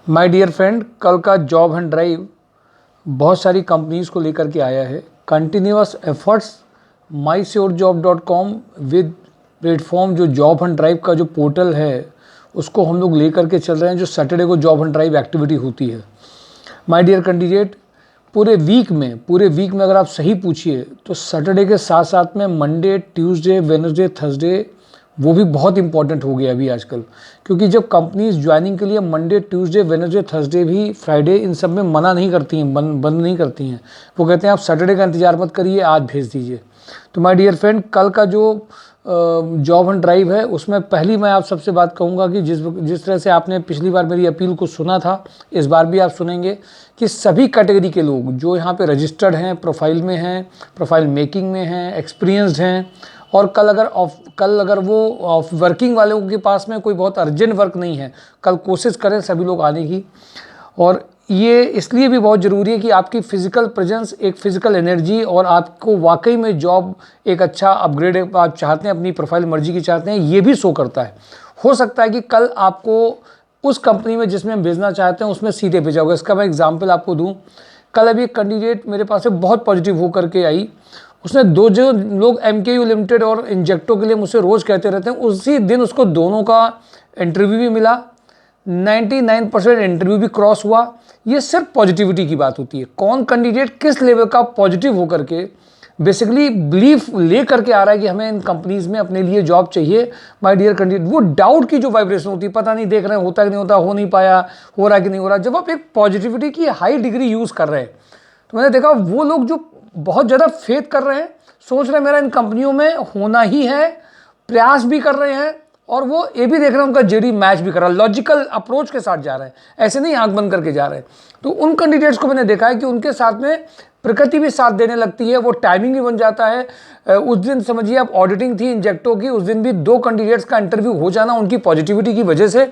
My dear friend, कल का job hunt drive बहुत सारी कंपनीज़ को लेकर के आया है। Continuous efforts mysurjob.com with platform जो जॉब हंट ड्राइव का जो पोर्टल है उसको हम लोग लेकर के चल रहे हैं। जो सैटरडे को जॉब हंट ड्राइव एक्टिविटी होती है, माय डियर कैंडिडेट, पूरे वीक में अगर आप सही पूछिए तो सैटरडे के साथ साथ में मंडे, ट्यूसडे, वेडनेसडे, थर्सडे वो भी बहुत इंपॉर्टेंट हो गया अभी आजकल। क्योंकि जब कंपनीज ज्वाइनिंग के लिए मंडे, ट्यूसडे, वेडनेसडे, थर्सडे भी, फ्राइडे, इन सब में मना नहीं करती हैं, बंद नहीं करती हैं। वो कहते हैं आप सैटरडे का इंतजार मत करिए, आज भेज दीजिए। तो माय डियर फ्रेंड, कल का जो जॉब हंट ड्राइव है उसमें पहली मैं आप सबसे बात कहूँगा कि जिस तरह से आपने पिछली बार मेरी अपील को सुना था, इस बार भी आप सुनेंगे कि सभी कैटेगरी के लोग जो यहाँ पे रजिस्टर्ड हैं, प्रोफाइल में हैं, प्रोफाइल मेकिंग में हैं, एक्सपीरियंस्ड हैं, और कल अगर वो वर्किंग वालों के पास में कोई बहुत अर्जेंट वर्क नहीं है, कल कोशिश करें सभी लोग आने की। और ये इसलिए भी बहुत ज़रूरी है कि आपकी फ़िज़िकल प्रेजेंस, एक फ़िज़िकल एनर्जी, और आपको वाकई में जॉब एक अच्छा अपग्रेड आप चाहते हैं, अपनी प्रोफाइल मर्जी की चाहते हैं, ये भी शो करता है। हो सकता है कि कल आपको उस कंपनी में जिसमें हम भेजना चाहते हैं उसमें सीधे भेजा होगा। इसका मैं एग्जाम्पल आपको दूँ। कल अभी एक कैंडिडेट मेरे पास से बहुत पॉजिटिव होकर के आई। उसने दो जो लोग MKU लिमिटेड और इंजेक्टो के लिए मुझसे रोज़ कहते रहते हैं, उसी दिन उसको दोनों का इंटरव्यू भी मिला, 99% इंटरव्यू भी क्रॉस हुआ। ये सिर्फ पॉजिटिविटी की बात होती है। कौन कैंडिडेट किस लेवल का पॉजिटिव होकर के बेसिकली बिलीफ ले करके आ रहा है कि हमें इन कंपनीज में अपने लिए जॉब चाहिए। माय डियर कैंडिडेट, वो डाउट की जो वाइब्रेशन होती है, पता नहीं, देख रहे हैं होता कि नहीं होता, हो नहीं पाया, हो रहा कि नहीं हो रहा, जब आप एक पॉजिटिविटी की हाई डिग्री यूज़ कर रहे हैं तो मैंने देखा वो लोग जो बहुत ज़्यादा फेथ कर रहे हैं, सोच रहे हैं मेरा इन कंपनियों में होना ही है, प्रयास भी कर रहे हैं, और वो ये भी देख रहे हैं उनका जेडी मैच भी कर रहा है, लॉजिकल अप्रोच के साथ जा रहे हैं, ऐसे नहीं आंख बंद करके जा रहे हैं। तो उन कैंडिडेट्स को मैंने देखा है कि उनके साथ में प्रकृति भी साथ देने लगती है, वो टाइमिंग भी बन जाता है। उस दिन समझिए आप ऑडिटिंग थी इंजेक्टो की, उस दिन भी 2 कैंडिडेट्स का इंटरव्यू हो जाना उनकी पॉजिटिविटी की वजह से,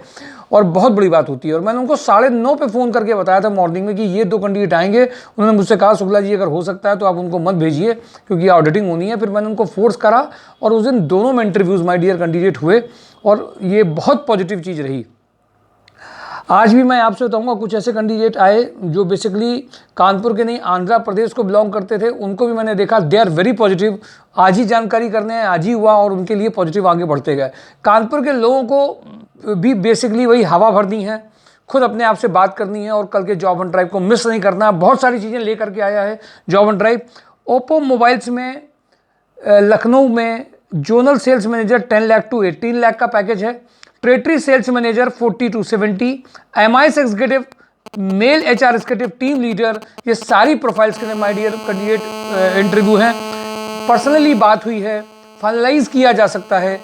और बहुत बड़ी बात होती है। और मैंने उनको 9:30 पे फ़ोन करके बताया था मॉर्निंग में कि ये 2 कैंडिडेट आएंगे। उन्होंने मुझसे कहा शुक्ला जी अगर हो सकता है तो आप उनको मत भेजिए क्योंकि ऑडिटिंग होनी है। फिर मैंने उनको फोर्स करा और उस दिन दोनों में इंटरव्यूज़ माय डियर कैंडिडेट हुए, और ये बहुत पॉजिटिव चीज़ रही। आज भी मैं आपसे बताऊंगा कुछ ऐसे कैंडिडेट आए जो बेसिकली कानपुर के नहीं, आंध्र प्रदेश को बिलोंग करते थे, उनको भी मैंने देखा, दे आर वेरी पॉजिटिव। आज ही जानकारी करने हैं, आज ही हुआ और उनके लिए पॉजिटिव आगे बढ़ते गए। कानपुर के लोगों को भी बेसिकली वही हवा भरनी है, खुद अपने आप से बात करनी है, और कल के जॉब हंट ड्राइव को मिस नहीं करना है। बहुत सारी चीज़ें लेकर के आया है job hunt drive. Oppo mobiles में लखनऊ में zonal sales manager 10 lakh to 18 lakh का पैकेज है। Territory sales manager 40 to 70, MIS executive, male HR executive, team leader, ये सारी प्रोफाइल्स के लिए माय डियर कैंडिडेट इंटरव्यू हैं। पर्सनली बात हुई है, फाइनलाइज किया जा सकता है।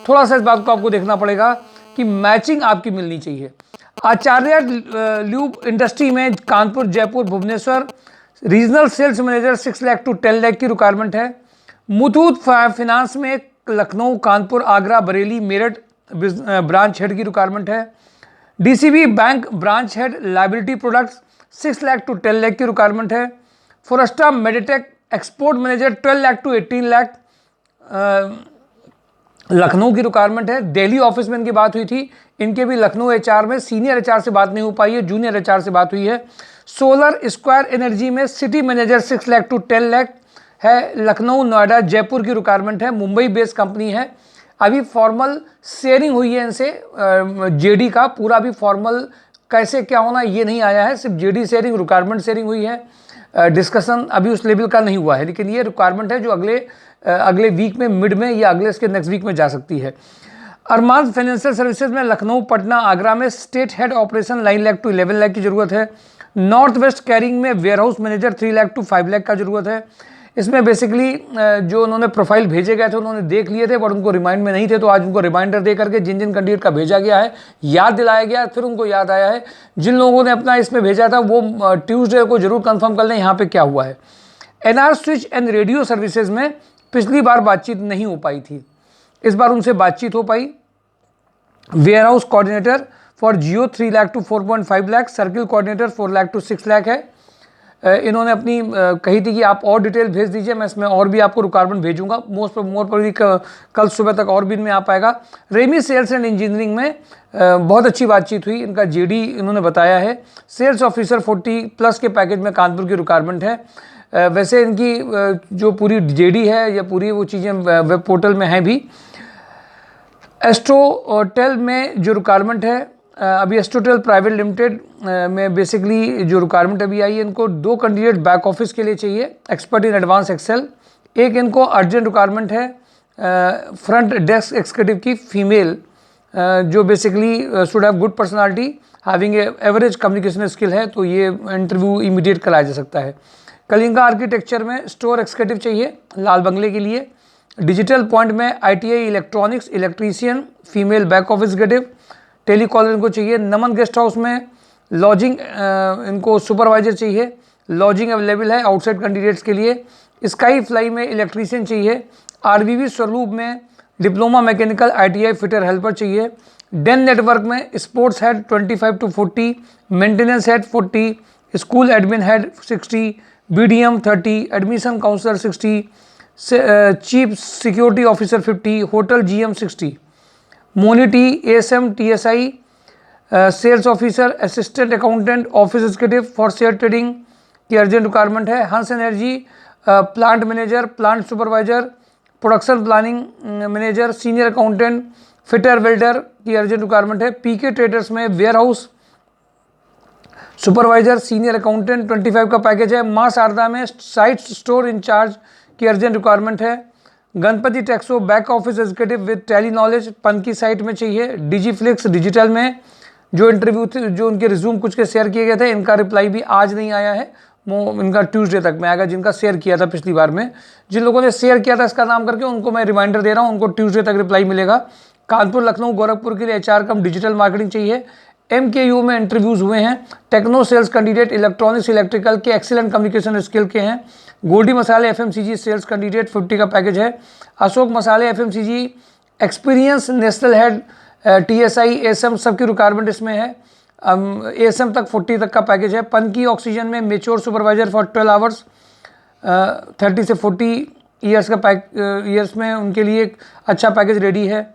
थोड़ा सा इस बात को आपको देखना पड़ेगा कि मैचिंग आपकी मिलनी चाहिए। आचार्य ल्यूब इंडस्ट्री में Kanpur, Jaipur, Bhubaneswar regional sales manager 6 lakh to 10 lakh की रिक्वायरमेंट है। मुथूट फाइनेंस में लखनऊ, कानपुर, आगरा, बरेली, मेरठ ब्रांच हेड की रिक्वायरमेंट है। DCB bank branch head liability products 6 lakh to 10 lakh की रिक्वायरमेंट है। Foresta meditech export manager 12 lakh to 18 lakh Lucknow की रिक्वायरमेंट है। दिल्ली ऑफिस में इनकी बात हुई थी, इनके भी लखनऊ HR में सीनियर HR से बात नहीं हो पाई है, जूनियर HR से बात हुई है। सोलर स्क्वायर एनर्जी में city manager 6 lakh to 10 lakh है। लखनऊ, नोएडा, जयपुर की रिक्वायरमेंट है। मुंबई बेस्ड कंपनी है। अभी फॉर्मल शेयरिंग हुई है इनसे, JD का पूरा भी फॉर्मल कैसे क्या होना ये नहीं आया है, सिर्फ JD शेयरिंग, रिक्वायरमेंट शेयरिंग हुई है। डिस्कशन अभी उस लेवल का नहीं हुआ है, लेकिन ये रिक्वायरमेंट है जो अगले वीक में, मिड में, या अगले इसके नेक्स्ट वीक में जा सकती है। अरमान फाइनेंशियल सर्विसेज में लखनऊ, पटना, आगरा में state head operation 9 lakh to 11 lakh की ज़रूरत है। नॉर्थ वेस्ट कैरिंग में warehouse manager 3 lakh to 5 lakh का ज़रूरत है। इसमें बेसिकली जो उन्होंने प्रोफाइल भेजे गए थे उन्होंने देख लिए थे, बट उनको रिमाइंड में नहीं थे, तो आज उनको रिमाइंडर दे करके जिन जिन कैंडिडेट का भेजा गया है याद दिलाया गया। फिर उनको याद आया है, जिन लोगों ने अपना इसमें भेजा था वो ट्यूसडे को जरूर कंफर्म कर लें यहाँ पे क्या हुआ है। NR switch and radio services में पिछली बार बातचीत नहीं हो पाई थी, इस बार उनसे बातचीत हो पाई। Warehouse coordinator for Jio 3 lakh to 4.5 lakh, circle coordinator 4 lakh to 6 lakh है। इन्होंने अपनी कही थी कि आप और डिटेल भेज दीजिए, मैं इसमें और भी आपको रिक्वायरमेंट भेजूंगा। मोर प्रॉब्ली कल सुबह तक और भी इनमें आ पाएगा। रेमी सेल्स एंड इंजीनियरिंग में बहुत अच्छी बातचीत हुई। इनका जेडी इन्होंने बताया है, सेल्स ऑफिसर 40+ के पैकेज में कानपुर की रिक्वायरमेंट है। वैसे इनकी जो पूरी जेडी है या पूरी वो चीज़ें वेब पोर्टल में हैं भी। एस्ट्रोटेल में जो रिक्वायरमेंट है अभी, एस्ट्रोटेल प्राइवेट लिमिटेड में बेसिकली जो रिक्वायरमेंट अभी आई है, इनको 2 कैंडिडेट बैक ऑफिस के लिए चाहिए, एक्सपर्ट इन एडवांस एक्सेल। एक इनको अर्जेंट रिक्वायरमेंट है फ्रंट डेस्क एग्जीक्यूटिव की फीमेल, जो basically should have good personality, having average communication skill है, तो ये इंटरव्यू इमीडिएट कराया जा सकता है। कलिंगा आर्किटेक्चर में स्टोर एग्जीक्यूटिव चाहिए लाल बंगले के लिए। डिजिटल पॉइंट में ITI electronics electrician female back office executive. Telecaller इनको चाहिए। नमन गेस्ट हाउस में लॉजिंग इनको सुपरवाइजर चाहिए, लॉजिंग अवेलेबल है आउटसाइड कैंडिडेट्स के लिए। स्काई फ्लाई में इलेक्ट्रीशियन चाहिए। RVV स्वरूप में diploma mechanical ITI fitter helper चाहिए। डेन नेटवर्क में sports head 25 to 40, maintenance head 40, school admin head 60, BDM 30, admission counsellor 60, chief security officer 50, hotel GM 60। मोनिटी ASM TSI sales officer assistant accountant office executive for share trading की urgent requirement है। Hans energy plant manager, plant supervisor, production planning manager, senior accountant, fitter welder की urgent requirement है। PK traders में ware house supervisor, senior accountant 25 का package है। मां शारदा में site store incharge की urgent requirement है। Ganpati Texo back office executive with Tally knowledge पन की साइट में चाहिए। डिजीफ्लिक्स डिजिटल में जो इंटरव्यू थे, जो उनके रिज्यूम कुछ के शेयर किए गए थे, इनका रिप्लाई भी आज नहीं आया है, वो इनका ट्यूसडे तक में आएगा। जिनका शेयर किया था पिछली बार में, जिन लोगों ने शेयर किया था इसका नाम करके, उनको मैं रिमाइंडर दे रहा हूँ, उनको ट्यूसडे तक रिप्लाई मिलेगा। कानपुर लखनऊ गोरखपुर के लिए HR कम डिजिटल मार्केटिंग चाहिए। MKU में इंटरव्यूज़ हुए हैं। Techno sales candidate electronics electrical के एक्सीलेंट कम्युनिकेशन स्किल के हैं। गोल्डी मसाले FMCG सेल्स कैंडिडेट 50 का पैकेज है। अशोक मसाले FMCG experience national head TSI ASM सबकी रिक्वायरमेंट इसमें है। ASM तक 40 तक का पैकेज है। पन की ऑक्सीजन में मेच्योर सुपरवाइजर फॉर 12 आवर्स 30 से 40 ईयर्स का ईयर्स में उनके लिए एक अच्छा पैकेज रेडी है।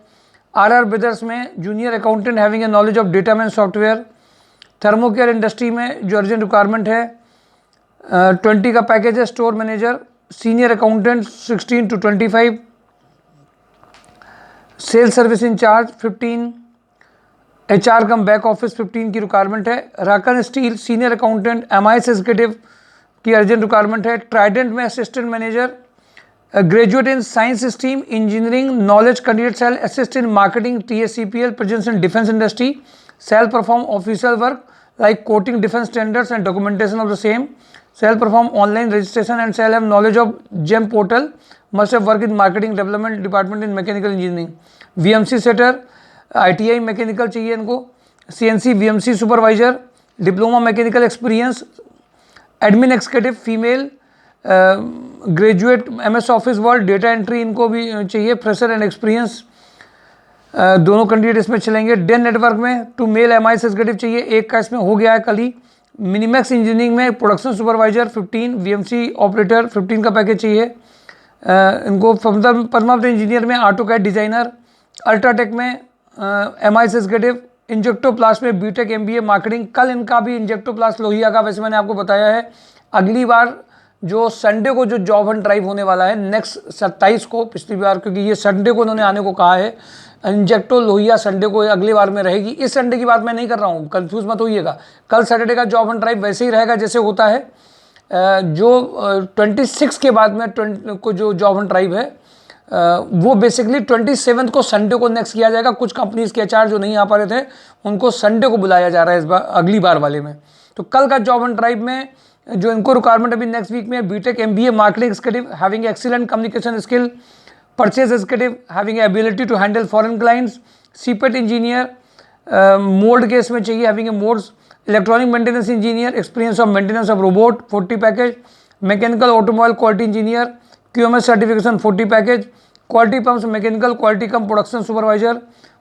RR ब्रदर्स में junior accountant having a knowledge of Dataman software. Thermocare industry में जो अर्जेंट रिक्वायरमेंट है 20 का पैकेज है। Store manager, senior accountant 16 to 25, sales service incharge 15, HR cum back office 15 की रिक्वायरमेंट है। Rakan steel senior accountant MIS executive की urgent requirement है। Trident में assistant manager, graduate in science stream engineering knowledge candidate cell assist in marketing TSCPL presence in defence industry, sell perform official work like quoting defense standards and documentation of the same, shall perform online registration and shall have knowledge of GEM portal, must have worked in marketing development department in mechanical engineering। VMC setter ITI mechanical चाहिए इनको। CNC VMC supervisor, diploma mechanical experience, admin executive female, graduate MS office word, data entry इनको भी चाहिए। Fresher and experience दोनों candidate इसमें चलेंगे। Dane network में 2 mail MIS executive चाहिए, एक का इसमें हो गया है कल ही। मिनीमैक्स इंजीनियरिंग में प्रोडक्शन सुपरवाइजर 15, VMC ऑपरेटर 15 का पैकेज चाहिए इनको। पद्मावत इंजीनियर में ऑटोकैड डिजाइनर। अल्ट्राटेक में MIS एग्जीक्यूटिव। इंजेक्टोप्लास्ट में BTech MBA मार्केटिंग। कल इनका भी इंजेक्टोप्लास्ट लोहिया का वैसे मैंने आपको बताया है। अगली बार जो संडे को जो जॉब हंट ड्राइव होने वाला है नेक्स्ट 27 को, पिछली बार क्योंकि ये संडे को उन्होंने आने को कहा है, इंजेक्टो लोहिया संडे को अगली बार में रहेगी। इस संडे की बात मैं नहीं कर रहा हूँ, कंफ्यूज मत होइएगा। कल सैटरडे का जॉब हंट ड्राइव वैसे ही रहेगा जैसे होता है। जो 26 के बाद में को जो जॉब हंट ड्राइव है वो बेसिकली 27 को संडे को नेक्स्ट किया जाएगा। कुछ कंपनीज के HR जो नहीं आ पा रहे थे उनको संडे को बुलाया जा रहा है इस बार, अगली बार वाले में। तो कल का जॉब हंट ड्राइव में जो इनको रिक्वायरमेंट अभी नेक्स्ट वीक में BTech MBA marketing executive having excellent communication skill, purchase executive having ability to handle foreign clients, CPET engineer mould case में चाहिए having a modes, electronic maintenance engineer experience of maintenance of robot 40 package, mechanical automobile quality engineer QMS certification 40 package, quality pumps mechanical quality cum production supervisor,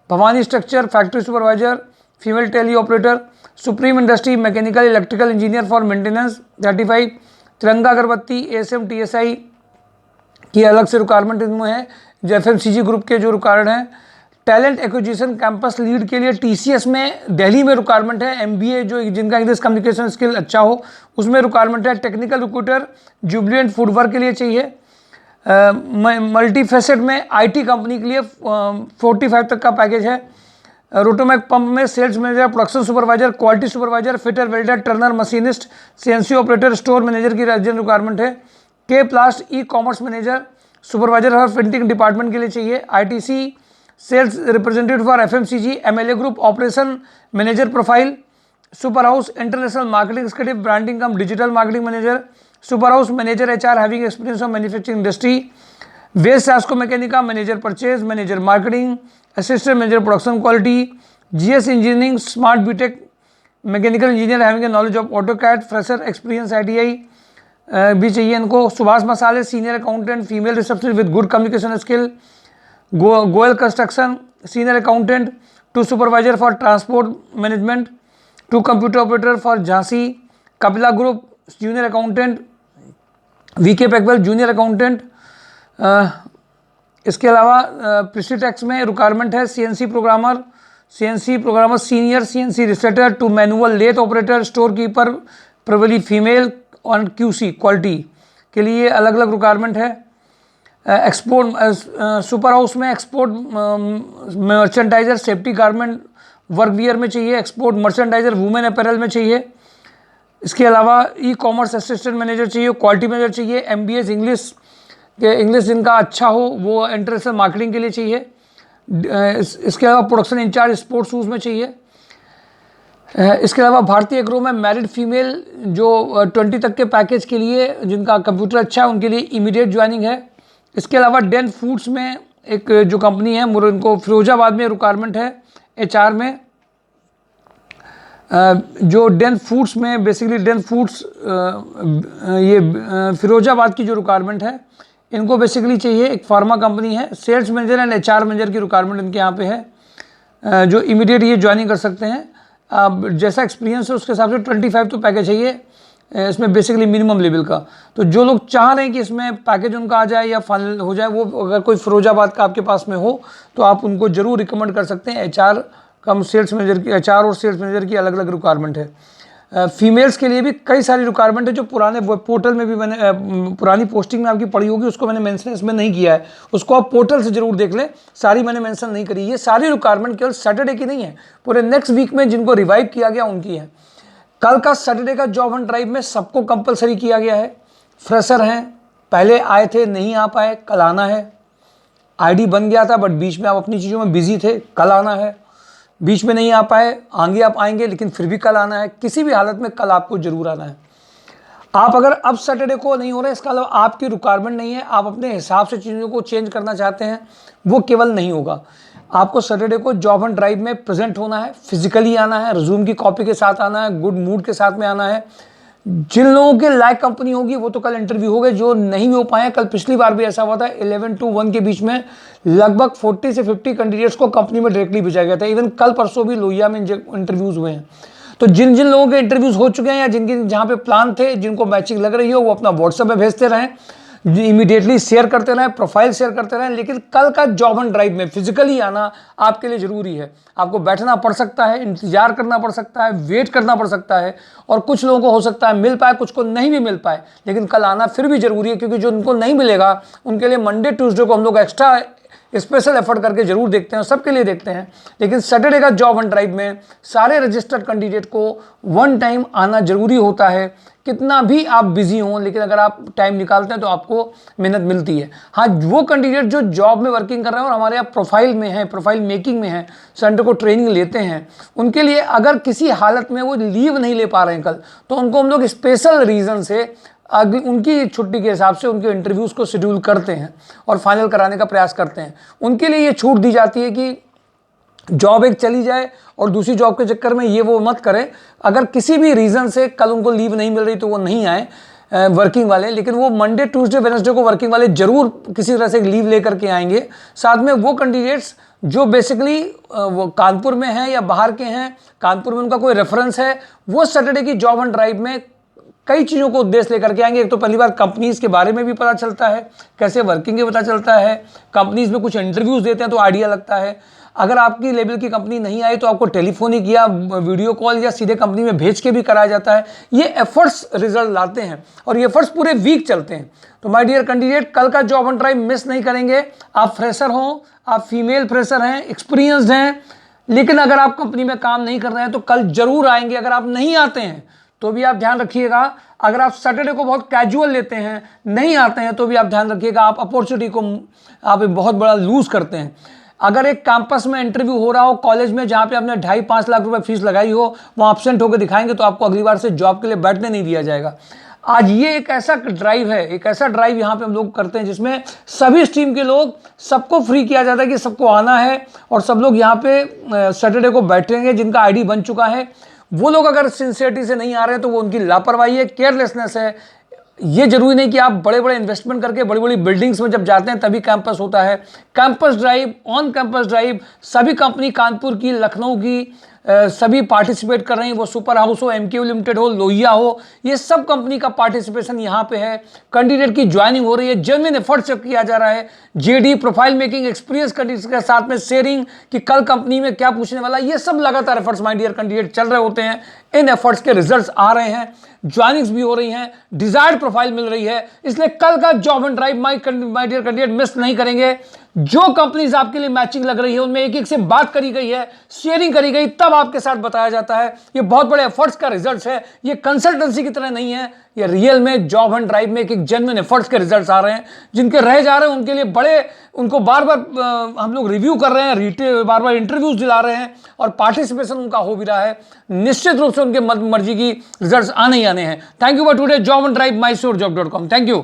Bhavani Structure factory supervisor female tele operator Supreme Industry mechanical electrical engineer for maintenance 35, तिरंगा अगरबत्ती ASM TSI की अलग से requirement इनमें है, जो FMCG group के जो रिक्वायर्ड हैं। टैलेंट एक्विजिशन कैंपस लीड के लिए TCS में दिल्ली में रिक्वायरमेंट है, MBA जो जिनका इंग्लिश कम्युनिकेशन स्किल अच्छा हो उसमें रिक्वायरमेंट है। टेक्निकल रिक्रूटर जुबिलिएंट फूडवर्क के लिए चाहिए। मल्टी फेसेट में IT कंपनी के लिए 45 तक का पैकेज है। रोटोमैक पंप में sales manager, production supervisor, quality supervisor, fitter, welder, turner, machinist, CNC operator, store manager की अर्जेंट रिक्वायरमेंट है। K plast e-commerce manager, supervisor और प्रिंटिंग डिपार्टमेंट के लिए चाहिए। ITC sales representative for FMCG, MLA group operation manager profile. Super House international marketing executive, branding cum digital marketing manager. Super house manager HR having experience of manufacturing industry. West Sasco Mechanica manager purchase, manager marketing, assistant manager production quality. GS engineering smart BTech mechanical engineer having knowledge of AutoCAD, fresher experience ITI भी चाहिए इनको। Subhash masale senior accountant female receptionist with good communication skill. Goyal construction senior accountant, 2 supervisor for transport management, 2 computer operator for Jhansi. Kapila group junior accountant, VK Packwell junior accountant. इसके अलावा Pristitex में requirement है CNC programmer senior, CNC resetter, 2 manual lathe operator, store keeper probably female और QC quality के लिए अलग अलग requirement है। एक्सपोर्ट सुपर हाउस में export merchandiser safety garment work wear में चाहिए। एक्सपोर्ट मर्चेंडाइजर वुमेन अपैरल में चाहिए। इसके अलावा ई-कॉमर्स असिस्टेंट मैनेजर चाहिए, क्वालिटी मैनेजर चाहिए। MBA इंग्लिश जिनका अच्छा हो वो इंटरनेशनल मार्केटिंग के लिए चाहिए। इसके अलावा प्रोडक्शन इंचार्ज स्पोर्ट्स शूज़ में चाहिए। इसके अलावा भारतीय एग्रो में मैरिड फीमेल जो 20 तक के पैकेज के लिए जिनका कंप्यूटर अच्छा है उनके लिए इमीडिएट ज्वाइनिंग है। इसके अलावा डेन फूड्स में एक जो कंपनी है उनको फिरोजाबाद में रिक्वायरमेंट है HR में। जो डेन फूड्स में बेसिकली डेन फूड्स ये फिरोजाबाद की जो रिक्वायरमेंट है इनको बेसिकली चाहिए। एक फार्मा कंपनी है, sales manager and HR manager की रिक्वायरमेंट इनके यहाँ पे है, जो इमीडिएट ये ज्वाइनिंग कर सकते हैं। अब जैसा एक्सपीरियंस है उसके हिसाब से 25 तो पैकेज चाहिए इसमें बेसिकली मिनिमम लेवल का। तो जो लोग चाह रहे हैं कि इसमें पैकेज उनका आ जाए या फाइनल हो जाए, वो अगर कोई फिरोजाबाद का आपके पास में हो तो आप उनको ज़रूर रिकमेंड कर सकते हैं। HR कम सेल्स मैनेजर की, HR और सेल्स मैनेजर की अलग अलग रिक्वायरमेंट है। फीमेल्स के लिए भी कई सारी रिक्वायरमेंट है जो पुराने वेब पोर्टल में भी मैंने पुरानी पोस्टिंग में आपकी पड़ी होगी, उसको मैंने मेंशन इसमें नहीं किया है, उसको आप पोर्टल से जरूर देख लें। सारी मैंने मेंशन नहीं करी। ये सारी रिक्वायरमेंट केवल सैटरडे की नहीं है, पूरे नेक्स्ट वीक में जिनको रिवाइव किया गया उनकी है। कल का सैटरडे का जॉब एंड ड्राइव में सबको कंपलसरी किया गया है। फ्रेशर हैं, पहले आए थे नहीं आ पाए, कल आना है। ID बन गया था बट बीच में आप अपनी चीज़ों में बिजी थे, कल आना है। बीच में नहीं आ पाए, आगे आप आएंगे लेकिन फिर भी कल आना है। किसी भी हालत में कल आपको जरूर आना है। आप अगर अब सैटरडे को नहीं हो रहा है, इसका अलावा आपकी रिक्वायरमेंट नहीं है, आप अपने हिसाब से चीज़ों को चेंज करना चाहते हैं, वो केवल नहीं होगा। आपको सैटरडे को जॉब एंड ड्राइव में प्रेजेंट होना है, फिजिकली आना है, रिज्यूम की कॉपी के साथ आना है, गुड मूड के साथ में आना है। जिन लोगों के लायक कंपनी होगी वो तो कल इंटरव्यू हो गए, जो नहीं हो पाए, कल पिछली बार भी ऐसा हुआ था 11 to 1 के बीच में लगभग 40 से 50 कैंडिडेट्स को कंपनी में डायरेक्टली भेजा गया था। इवन कल परसों भी लोहिया में इंटरव्यूज़ हुए हैं। तो जिन जिन लोगों के इंटरव्यूज़ हो चुके हैं या जिनके जहाँ पे प्लान थे, जिनको मैचिंग लग रही हो, वो अपना व्हाट्सएप पे भेजते रहें, इमीडिएटली शेयर करते रहें, प्रोफाइल शेयर करते रहें। लेकिन कल का जॉब एंड ड्राइव में फिजिकली आना आपके लिए ज़रूरी है। आपको बैठना पड़ सकता है, इंतजार करना पड़ सकता है, वेट करना पड़ सकता है, और कुछ लोगों को हो सकता है मिल पाए, कुछ को नहीं भी मिल पाए, लेकिन कल आना फिर भी ज़रूरी है। क्योंकि जो उनको नहीं मिलेगा उनके लिए मंडे ट्यूसडे को हम लोग एक्स्ट्रा स्पेशल एफर्ट करके जरूर देखते हैं, सबके लिए देखते हैं। लेकिन सैटरडे का जॉब एंड ड्राइव में सारे रजिस्टर्ड कैंडिडेट को वन टाइम आना जरूरी होता है। कितना भी आप बिजी हों, लेकिन अगर आप टाइम निकालते हैं तो आपको मेहनत मिलती है। हाँ, वो कैंडिडेट जो जॉब में वर्किंग कर रहे हैं और हमारे यहाँ प्रोफाइल में है, प्रोफाइल मेकिंग में है, संडे को ट्रेनिंग लेते हैं, उनके लिए अगर किसी हालत में वो लीव नहीं ले पा रहे हैं कल, तो उनको हम लोग स्पेशल रीज़न से उनकी छुट्टी के हिसाब से उनके इंटरव्यूज़ को शेड्यूल करते हैं और फाइनल कराने का प्रयास करते हैं। उनके लिए ये छूट दी जाती है कि जॉब एक चली जाए और दूसरी जॉब के चक्कर में ये वो मत करें। अगर किसी भी रीज़न से कल उनको लीव नहीं मिल रही तो वो नहीं आए वर्किंग वाले, लेकिन वो मंडे ट्यूसडे वेडनेसडे को वर्किंग वाले जरूर किसी तरह से लीव लेकर के आएंगे। साथ में वो कैंडिडेट्स जो बेसिकली वो कानपुर में है या बाहर के हैं, कानपुर में उनका कोई रेफरेंस है, वो सैटरडे की जॉब एंड ड्राइव में कई चीज़ों को उद्देश्य लेकर के आएंगे। एक तो पहली बार कंपनीज़ के बारे में भी पता चलता है, कैसे वर्किंग है पता चलता है, कंपनीज़ में कुछ इंटरव्यूज़ देते हैं तो आइडिया लगता है। अगर आपकी लेवल की कंपनी नहीं आई तो आपको टेलीफोनिक या वीडियो कॉल या सीधे कंपनी में भेज के भी कराया जाता है। ये एफर्ट्स रिजल्ट लाते हैं और ये एफर्ट्स पूरे वीक चलते हैं। तो माय डियर कैंडिडेट, कल का जॉब एंड ड्राइव मिस नहीं करेंगे। आप फ्रेशर हों, आप फीमेल फ्रेशर हैं, एक्सपीरियंस्ड हैं, लेकिन अगर आप कंपनी में काम नहीं कर रहे हैं तो कल जरूर आएंगे। अगर आप नहीं आते हैं तो भी आप ध्यान रखिएगा। अगर आप सैटरडे को बहुत कैजुअल लेते हैं, नहीं आते हैं, तो भी आप ध्यान रखिएगा, आप अपॉर्चुनिटी को आप बहुत बड़ा लूज करते हैं। अगर एक कैंपस में इंटरव्यू हो रहा हो कॉलेज में, जहाँ पे आपने 2.5-5 लाख रुपए फीस लगाई हो, वहाँ एब्सेंट होकर दिखाएंगे तो आपको अगली बार से जॉब के लिए बैठने नहीं दिया जाएगा। आज ये एक ऐसा ड्राइव है, एक ऐसा ड्राइव यहाँ पे हम लोग करते हैं जिसमें सभी स्ट्रीम के लोग, सबको फ्री किया जाता है कि सबको आना है और सब लोग यहाँ पे सैटरडे को बैठेंगे। जिनका आईडी बन चुका है वो लोग अगर सिंसियरिटी से नहीं आ रहे हैं तो वो उनकी लापरवाही है, केयरलेसनेस है। ये जरूरी नहीं कि आप बड़े बड़े इन्वेस्टमेंट करके बड़ी बड़ी बिल्डिंग्स में जब जाते हैं तभी कैंपस होता है। Campus drive, on campus drive, सभी कंपनी कानपुर की, लखनऊ की, सभी पार्टिसिपेट कर रही हैं। वो सुपर हाउस हो, एमकेयू लिमिटेड हो, लोहिया हो, ये सब कंपनी का पार्टिसिपेशन यहाँ पे है। कैंडिडेट की ज्वाइनिंग हो रही है, जेन्युइन एफर्ट से किया जा रहा है। JD, profile making, experience candidates के साथ में शेयरिंग कि कल कंपनी में क्या पूछने वाला, ये सब लगातार एफर्ट्स माय डियर कैंडिडेट चल रहे होते हैं। इन एफर्ट्स के रिजल्ट्स आ रहे हैं, ज्वाइनिंग्स भी हो रही हैं, डिजायर्ड प्रोफाइल मिल रही है। इसलिए कल का job and drive my dear candidate miss नहीं करेंगे। जो कंपनीज आपके लिए मैचिंग लग रही है उनमें एक एक से बात करी गई है, शेयरिंग करी गई, तब आपके साथ बताया जाता है। ये बहुत बड़े एफर्ट्स का रिजल्ट है, ये कंसल्टेंसी की तरह नहीं है, ये रियल में जॉब एंड ड्राइव में एक जेन्युइन एफर्ट्स के रिजल्ट्स आ रहे हैं। जिनके रह जा रहे हैं उनके लिए बड़े, उनको बार बार हम लोग रिव्यू कर रहे हैं, बार बार इंटरव्यूज दिला रहे हैं और पार्टिसिपेशन उनका हो भी रहा है। निश्चित रूप से उनके मर्जी की रिजल्ट्स आने ही आने हैं। Thank you for today job and drive, mysure job.com। Thank you.